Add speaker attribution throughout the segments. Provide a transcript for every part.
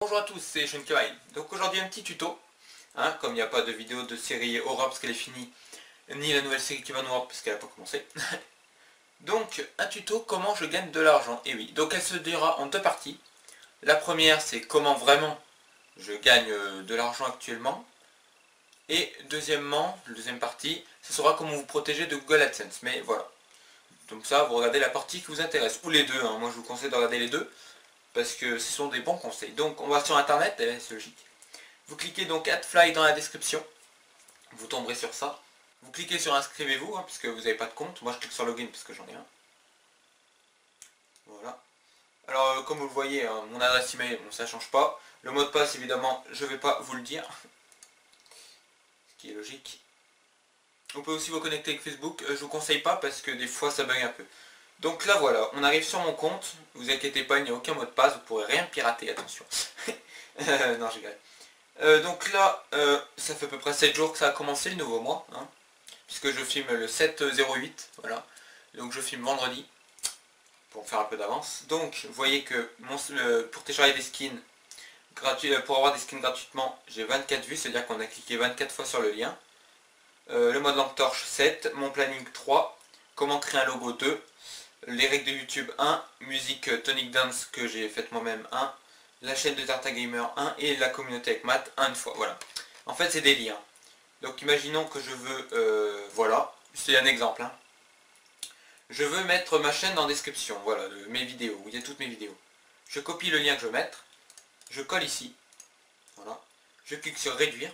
Speaker 1: Bonjour à tous, c'est Shunkai. Donc aujourd'hui un petit tuto, comme il n'y a pas de vidéo de série horreur parce qu'elle est finie, ni la nouvelle série qui va nous voir parce qu'elle n'a pas commencé. Donc un tuto comment je gagne de l'argent, et oui, donc elle se dira en deux parties. La première c'est comment vraiment je gagne de l'argent actuellement. Et deuxièmement, la deuxième partie, ce sera comment vous protéger de Google AdSense, mais voilà. Donc ça, vous regardez la partie qui vous intéresse, ou les deux, moi je vous conseille de regarder les deux, parce que ce sont des bons conseils. Donc on va sur internet, c'est logique. Vous cliquez donc AdFly dans la description, vous tomberez sur ça. Vous cliquez sur inscrivez-vous, puisque vous n'avez pas de compte. Moi je clique sur login parce que j'en ai un. Voilà. Alors comme vous le voyez, mon adresse email, bon, ça change pas. Le mot de passe évidemment, je ne vais pas vous le dire. Ce qui est logique. Vous pouvez aussi vous connecter avec Facebook, je vous conseille pas parce que des fois ça bug un peu. Donc là voilà, on arrive sur mon compte, vous inquiétez pas, il n'y a aucun mot de passe, vous pourrez rien pirater, attention. Non, je rigole. Donc là, ça fait à peu près 7 jours que ça a commencé le nouveau mois, puisque je filme le 7/08, voilà. Donc je filme vendredi, pour faire un peu d'avance. Donc vous voyez que pour télécharger des skins gratuits, pour avoir des skins gratuitement, j'ai 24 vues, c'est-à-dire qu'on a cliqué 24 fois sur le lien. Le mode lampe torche 7, mon planning 3, comment créer un logo 2, les règles de YouTube 1, musique Tonic Dance que j'ai faite moi-même 1, la chaîne de Tarta Gamer 1 et la communauté avec Matt 1 fois, voilà. En fait c'est des liens. Donc imaginons que je veux, voilà, c'est un exemple. Je veux mettre ma chaîne en description, voilà, de mes vidéos, où il y a toutes mes vidéos. Je copie le lien que je veux mettre, je colle ici, voilà, je clique sur réduire.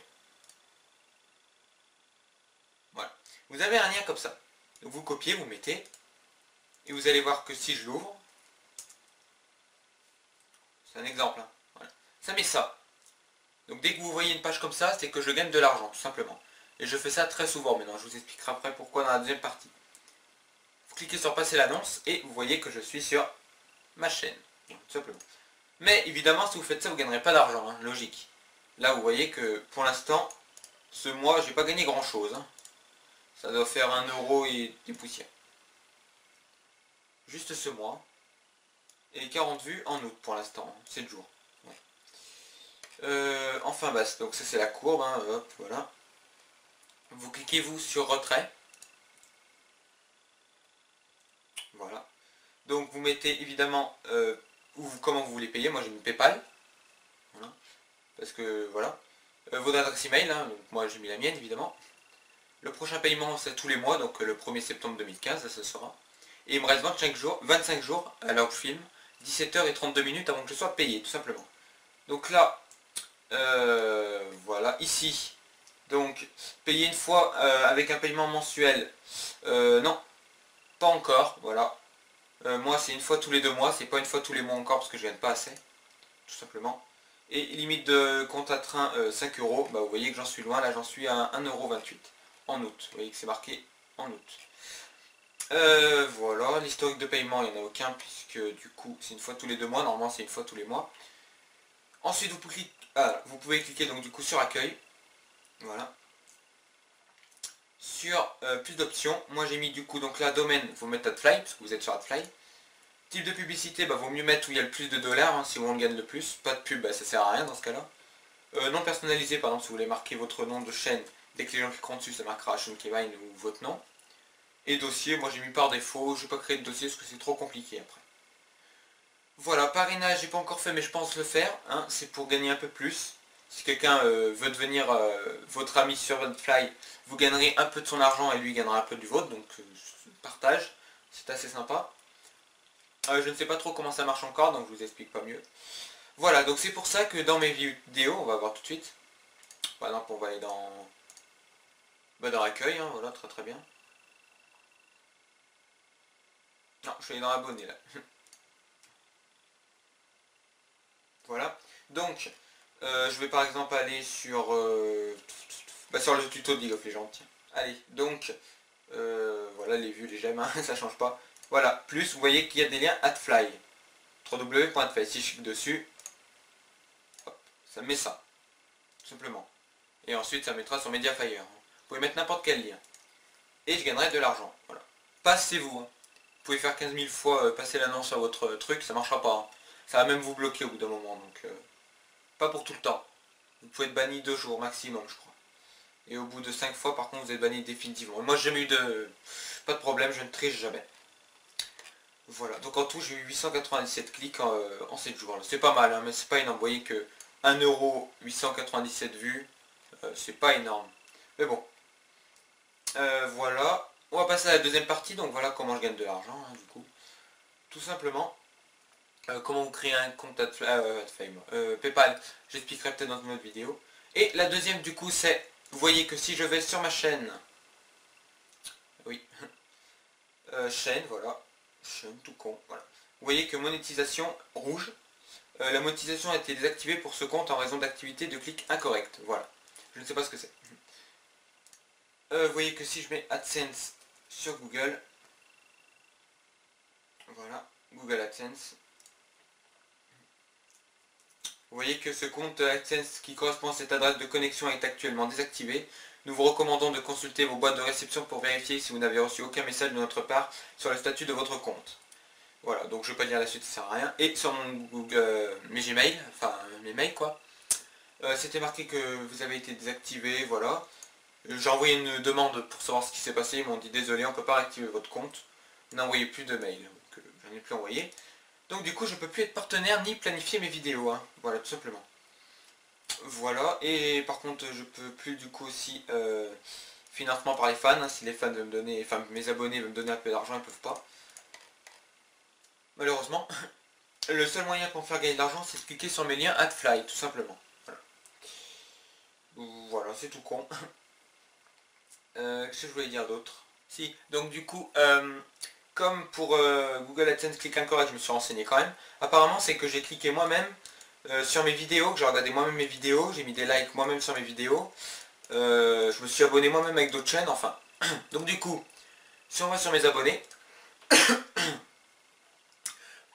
Speaker 1: Voilà. Vous avez un lien comme ça. Donc vous copiez, vous mettez, et vous allez voir que si je l'ouvre, c'est un exemple, voilà, ça met ça. Donc dès que vous voyez une page comme ça, c'est que je gagne de l'argent, tout simplement. Et je fais ça très souvent maintenant, je vous expliquerai après pourquoi dans la deuxième partie. Vous cliquez sur passer l'annonce, et vous voyez que je suis sur ma chaîne, tout simplement. Mais évidemment, si vous faites ça, vous ne gagnerez pas d'argent, logique. Là, vous voyez que pour l'instant, ce mois, j'ai pas gagné grand chose. Ça doit faire 1 euro et des poussières. Juste ce mois. Et 40 vues en août pour l'instant, 7 jours. Ouais. Enfin basse, donc ça c'est la courbe, hop, voilà. Vous cliquez vous sur retrait. Voilà. Donc vous mettez évidemment comment vous voulez payer, moi j'ai mis PayPal. Voilà. Parce que voilà. Votre adresse email, donc moi j'ai mis la mienne évidemment. Le prochain paiement c'est tous les mois, donc le 1er septembre 2015, ça sera. Et il me reste 25 jours à l'heure où je filme, 17h32 avant que je sois payé, tout simplement. Donc là, voilà, ici, donc, payer une fois avec un paiement mensuel, non, pas encore, voilà. Moi c'est une fois tous les 2 mois, c'est pas une fois tous les mois encore parce que je gagne pas assez, tout simplement. Et limite de compte à train 5 euros, bah vous voyez que j'en suis loin, là j'en suis à 1,28 € en août, vous voyez que c'est marqué en août. Voilà, l'historique de paiement, il n'y en a aucun puisque du coup c'est une fois tous les 2 mois, normalement c'est une fois tous les mois. Ensuite vous pouvez cliquer donc du coup sur accueil, voilà. Sur plus d'options, moi j'ai mis du coup donc là domaine, vous mettez AdFly parce que vous êtes sur AdFly. Type de publicité, vaut mieux mettre où il y a le plus de dollars, si on gagne le plus. Pas de pub, ça sert à rien dans ce cas-là. Non personnalisé, par exemple si vous voulez marquer votre nom de chaîne, dès que les gens cliqueront dessus ça marquera Shunkai ou votre nom. Et dossier, moi j'ai mis par défaut, je vais pas créer de dossier parce que c'est trop compliqué après. Voilà, parrainage j'ai pas encore fait mais je pense le faire, c'est pour gagner un peu plus. Si quelqu'un veut devenir votre ami sur AdFly, vous gagnerez un peu de son argent et lui gagnera un peu du vôtre, donc partage, c'est assez sympa. Je ne sais pas trop comment ça marche encore, donc je vous explique pas mieux. Voilà, donc c'est pour ça que dans mes vidéos, on va voir tout de suite. Par exemple, on va aller dans l'accueil, voilà, très très bien. Non, je suis allé dans abonné là. Voilà, donc je vais par exemple aller sur le tuto de League of Legends, tiens. Allez, donc voilà les vues, les j'aime, ça change pas. Voilà, plus vous voyez qu'il y a des liens AdFly. www.adfly, si je clique dessus, hop, ça met ça, tout simplement. Et ensuite ça mettra sur Mediafire. Vous pouvez mettre n'importe quel lien. Et je gagnerai de l'argent, voilà. Passez-vous. Vous pouvez faire 15 000 fois passer l'annonce à votre truc, ça marchera pas. Ça va même vous bloquer au bout d'un moment, donc Pas pour tout le temps. Vous pouvez être banni 2 jours maximum, je crois. Et au bout de 5 fois, par contre, vous êtes banni définitivement. Et moi, j'ai jamais eu de... Pas de problème, je ne triche jamais. Voilà, donc en tout, j'ai eu 897 clics en 7 jours. C'est pas mal, hein, mais c'est pas énorme. Vous voyez que 1 €, 897 vues, c'est pas énorme. Mais bon, voilà. On va passer à la deuxième partie, donc voilà comment je gagne de l'argent, hein, du coup. Tout simplement, comment vous créez un compte PayPal, j'expliquerai peut-être dans une autre vidéo. Et la deuxième, du coup, c'est, vous voyez que si je vais sur ma chaîne, oui, chaîne, voilà, chaîne tout con, voilà. Vous voyez que monétisation rouge, la monétisation a été désactivée pour ce compte en raison d'activité de clic incorrect, voilà. Je ne sais pas ce que c'est. Vous voyez que si je mets AdSense sur Google, voilà, Google AdSense, vous voyez que ce compte AdSense qui correspond à cette adresse de connexion est actuellement désactivé. Nous vous recommandons de consulter vos boîtes de réception pour vérifier si vous n'avez reçu aucun message de notre part sur le statut de votre compte. Voilà, donc je ne vais pas lire la suite, ça sert à rien. Et sur mon Google, mes Gmail, enfin mes mails quoi, c'était marqué que vous avez été désactivé, voilà. J'ai envoyé une demande pour savoir ce qui s'est passé, ils m'ont dit désolé, on ne peut pas réactiver votre compte. N'envoyez plus de mails, donc j'en ai plus envoyé. Donc du coup je ne peux plus être partenaire ni planifier mes vidéos, hein. Voilà, tout simplement. Voilà, et par contre je peux plus du coup aussi financement par les fans, hein. Si les fans veulent me donner, enfin mes abonnés veulent me donner un peu d'argent, ils peuvent pas. Malheureusement. Le seul moyen pour me faire gagner de l'argent, c'est de cliquer sur mes liens AdFly, tout simplement. Voilà, c'est tout con. Qu'est-ce que je voulais dire d'autre? Si, donc du coup, comme pour Google AdSense clic incorrect, je me suis renseigné quand même. Apparemment, c'est que j'ai cliqué moi-même sur mes vidéos, que j'ai regardé moi-même mes vidéos, j'ai mis des likes moi-même sur mes vidéos. Je me suis abonné moi-même avec d'autres chaînes, enfin. Donc du coup, si on va sur mes abonnés,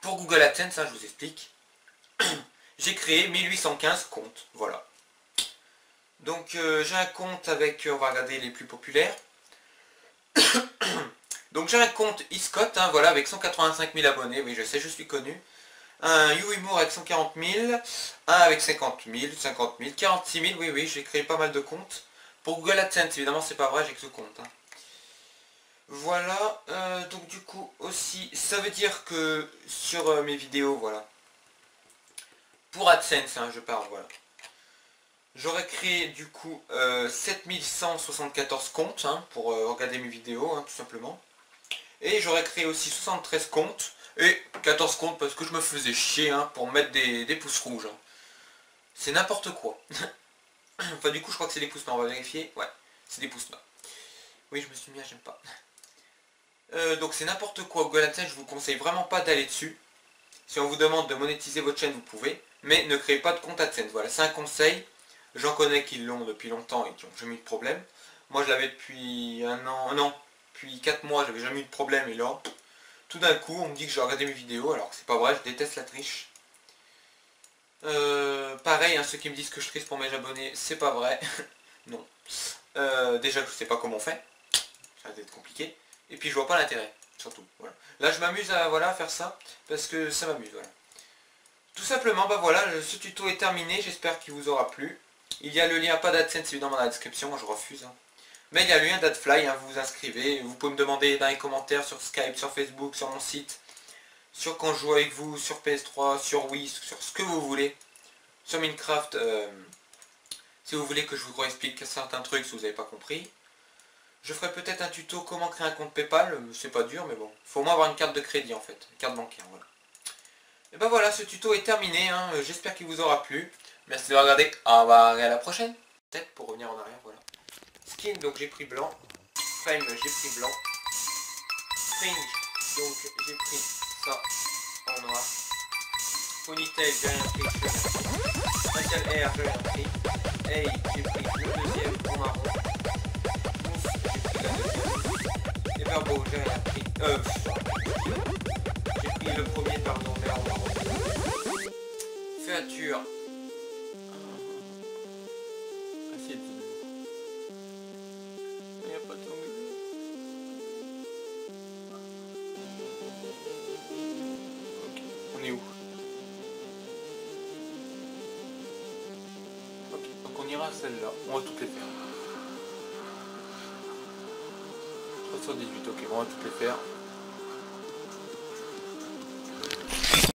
Speaker 1: pour Google AdSense, hein, je vous explique, j'ai créé 1815 comptes, voilà. Donc j'ai un compte avec, on va regarder les plus populaires. Donc j'ai un compte Iscott, hein, voilà, avec 185 000 abonnés, oui je sais, je suis connu. Un YouHumour avec 140 000, un avec 50 000, 50 000, 46 000, oui, j'ai créé pas mal de comptes. Pour Google AdSense, évidemment c'est pas vrai, j'ai que ce compte. Hein. Voilà, donc du coup aussi, ça veut dire que sur mes vidéos, voilà. Pour AdSense, hein, je parle, voilà. J'aurais créé du coup 7174 comptes hein, pour regarder mes vidéos, hein, tout simplement. Et j'aurais créé aussi 73 comptes et 14 comptes parce que je me faisais chier hein, pour mettre des pouces rouges. Hein. C'est n'importe quoi. Enfin du coup je crois que c'est des pouces noirs, on va vérifier. Ouais, c'est des pouces noirs. Oui je me suis mis à j'aime pas. Donc c'est n'importe quoi. Google AdSense, je vous conseille vraiment pas d'aller dessus. Si on vous demande de monétiser votre chaîne, vous pouvez. Mais ne créez pas de compte AdSense. Voilà, c'est un conseil. J'en connais qui l'ont depuis longtemps et qui n'ont jamais eu de problème. Moi je l'avais depuis un an, non, depuis 4 mois, j'avais jamais eu de problème et là, tout d'un coup on me dit que j'ai regardé mes vidéos alors que c'est pas vrai, je déteste la triche. Pareil, hein, ceux qui me disent que je triche pour mes abonnés, c'est pas vrai. Non. Déjà je sais pas comment on fait, ça va être compliqué. Et puis je vois pas l'intérêt, surtout. Voilà. Là je m'amuse à, voilà, à faire ça, parce que ça m'amuse, voilà. Tout simplement, bah voilà, ce tuto est terminé, j'espère qu'il vous aura plu. Il y a le lien pas d'AdSense évidemment dans la description, moi je refuse. Hein. Mais il y a le lien d'AdFly, hein, vous vous inscrivez, vous pouvez me demander dans les commentaires sur Skype, sur Facebook, sur mon site, sur quand je joue avec vous, sur PS3, sur Wii, sur ce que vous voulez. Sur Minecraft, si vous voulez que je vous explique certains trucs si vous n'avez pas compris. Je ferai peut-être un tuto comment créer un compte PayPal, c'est pas dur mais bon, il faut au moins avoir une carte de crédit en fait, une carte bancaire, voilà. Et ben voilà, ce tuto est terminé, hein. J'espère qu'il vous aura plu. Merci de regarder, au revoir et à la prochaine. Peut-être pour revenir en arrière, voilà. Skin, donc j'ai pris blanc. Frame, j'ai pris blanc. Fringe, donc j'ai pris ça en noir. Ponytail, j'ai rien pris, Facial Hair, j'ai rien pris. Hey, j'ai pris le deuxième en marron. Mousse, j'ai pris la deuxième. Everbo, j'ai rien pris. J'ai pris le premier, pardon, mais en marron. Féature. Assiette. Il n'y a pas de tongs. Ok, on est où? à celle-là. On va toutes les faire. 318, ok, bon, on va toutes les faire.